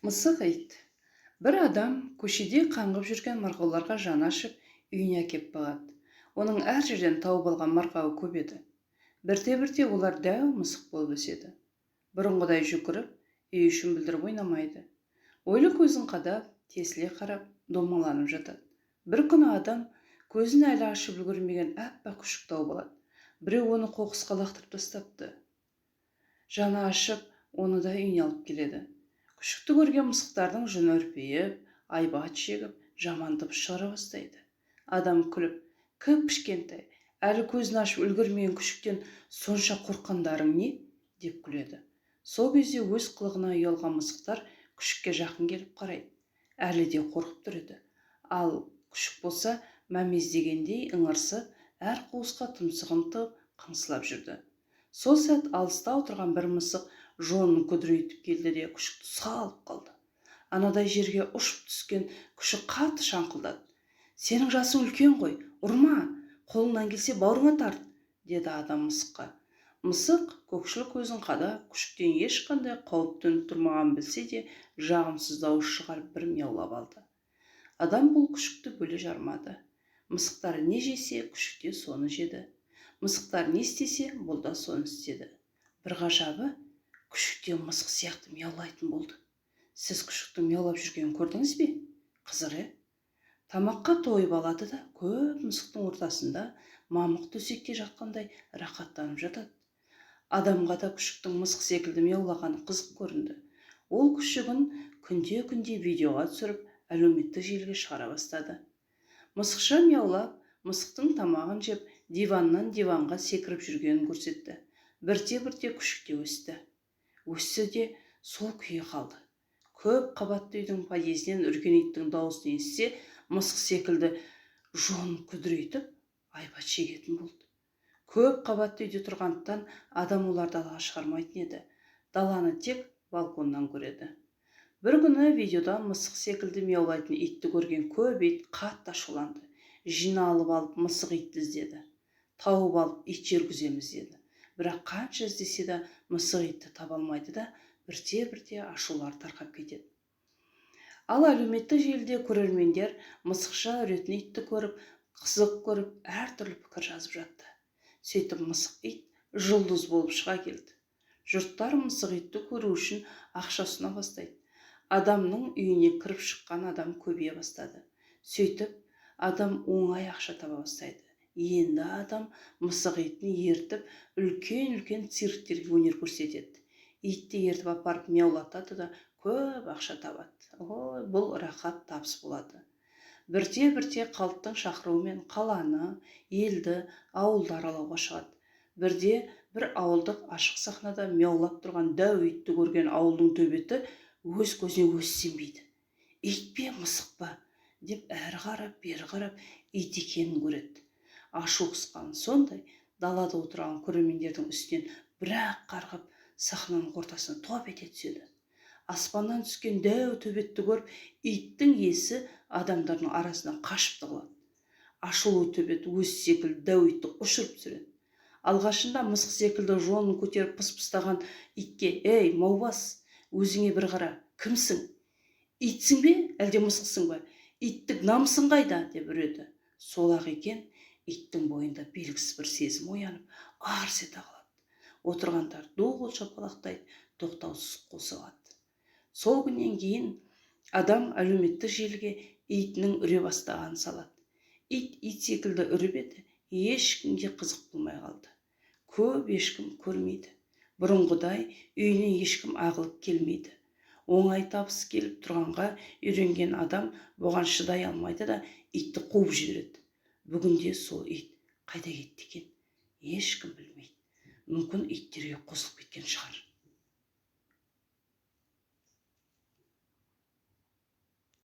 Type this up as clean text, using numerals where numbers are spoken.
Мысық ит. Бір адам көшеде қаңғып жүрген марғауларға жаны ашып, үйіне әкеп бағады. Оның әр жерден тауып алған марқауы көп еді. Бірте-бірте олар дәу мысық болып өседі. Бұрынғыдай жүгіріп, үй ішін білдіріп ойнамайды. Ойлы көзін қадап, тесіле қарап, домаланып жатады. Бір күні адам көзін әлі ашып үлгермеген аппақ күшік тауып алады. Біреу оны қоқысқа лақтырып тастапты. Жаны ашып, оны да үйіне алып келеді. Күшікті көрген мысықтардың жүні үрпиіп, айбат шегіп, жаман дыбыс шығара бастайды. Адам күліп, кіп-кішкентай, әлі көзін ашып үлгермеген күшіктен сонша қорыққандарың не? Деп күледі. Сол кезде өз қылығына ұялған мысықтар күшікке жақын келіп қарайды. Әлі де қорқып тұр еді. Ал күшік болса, мәмездегендей ыңырсып, әр қуысқа тұмсығын тығып, қыңсылап жүрді. Сол сәт алыста отырған бір мысық жонын күдірейтіп келді де күшікті салып қалды. Анадай жерге ұшып түскен күшік қатты шаңқылдады. Сенің жасың үлкен ғой, ұрма, қолыңнан келсе бауырыңа тарт, деді адам мысыққа. Мысық көкшіл көзін қадап, күшіктен ешқандай қауіп төніп тұрмағанын білсе де, жағымсыз дауыс шығарып бір мияулап алды. Адам бұл күшікті бөле жармады. Мысықтар не жесе, күшік те соны жеді. Мысықтар не істесе, бұл да соны істеді. Бір ғажабы, күшік те мысық сияқты мияулайтын болды. Сіз күшіктің мияулап жүргенін көрдіңіз бе? Қызық, Тамаққа тойып алады да, көп мысықтың ортасында мамық төсекте жатқандай рахаттанып жатады. Адамға да күшіктің мысық секілді мияулағаны қызық көрінді. Ол күшігін күнде-күнде видеоға түсіріп, әлеуметтік желіге шығара бастады. Мысықша мияулап, мысықтың тамағын жеп, диваннан диванға секіріп жүргенін көрсетті. Бірте-бірте күшік те өсті. Өсті де сол күйі қалды. Көп қабатты үйдің подъездінен үрген иттің дауысын естісе, мысық секілді жонын күдірейтіп, айбат шегетін болды. Көп қабатты үйде тұрғандықтан адам оларды далаға шығармайтын еді. Даланы тек балконнан көреді. Бір күні видеода мысық секілді мияулайтын итті көрген көп ит қатты ашуланды. Жиналып алып мысық итті іздеді. Тауып алып ит жүргіземіз деді. Бірақ қанша іздесе де мысық итті таба алмайды да, бірте-бірте ашулар тарқап кетеді. Ал әлеуметтік желіде көрермендер мысықша үретін итті көріп, қызық көріп, әртүрлі пікір жазып жатты. Сөйтіп мысық ит жұлдыз болып шыға келді. Жұрттар мысық итті көру үшін ақша ұсына бастайды. Адамның үйіне кіріп шыққан адам көбейе бастады. Сөйтіп, адам оңай ақша таба бастайды. Енді адам мысық итін ертіп, үлкен-үлкен цирктерге өнер көрсетеді. Итті ертіп апарып мияулатады да, көп ақша табады. Бұл рахат табыс болады. Бірте-бірте халықтың шақыруымен қаланы, елді, ауылды аралауға шығады. Бірде бір ауылдық ашық сахнада мияулап тұрған дәу итті көрген ауылдың төбеті өз көзіне өзі сенбейді. Ит пе, мысық па? Деп әрі қарап, бері қарап, ит екенін көреді. Ашу қысқан сондай, далада отырған көрермендердің үстінен бір-ақ қарғып, сахнаның ортасына топ ете түседі. Аспаннан түскен дәу төбетті көріп, иттің есі адамдардың арасынан қашып тығылады. Ашулы төбет өз секілді дәу итті ұшырып түсіреді. Алғашында мысық секілді жонын көтеріп пыс-пыстаған итке: «Ей, маубас, өзіңе бір қара, кімсің? Итсің бе, әлде мысықсың ба? Иттік намысың қайда?» деп үреді. Сол-ақ екен, иттің бойында белгісіз бір сезім оянып, арс ете қалады. Отырғандар ду-қол шапалақтайды, тоқтаусыз қосылады. Сол күннен кейін адам әлеуметтік желіге итінің үре бастағанын салады. Ит секілді үріп еді, ешкімге қызық болмай қалды. Көп ешкім көрмейді. Бұрынғыдай үйіне ешкім ағылып келмейді. Оңай табыс келіп тұрғанға үйренген адам бұған шыдай алмайды да итті қуып жібереді. Бүгінде сол ит қайда кетті екен? Ешкім білмейді. Мүмкін иттерге қосылып кеткен шығар.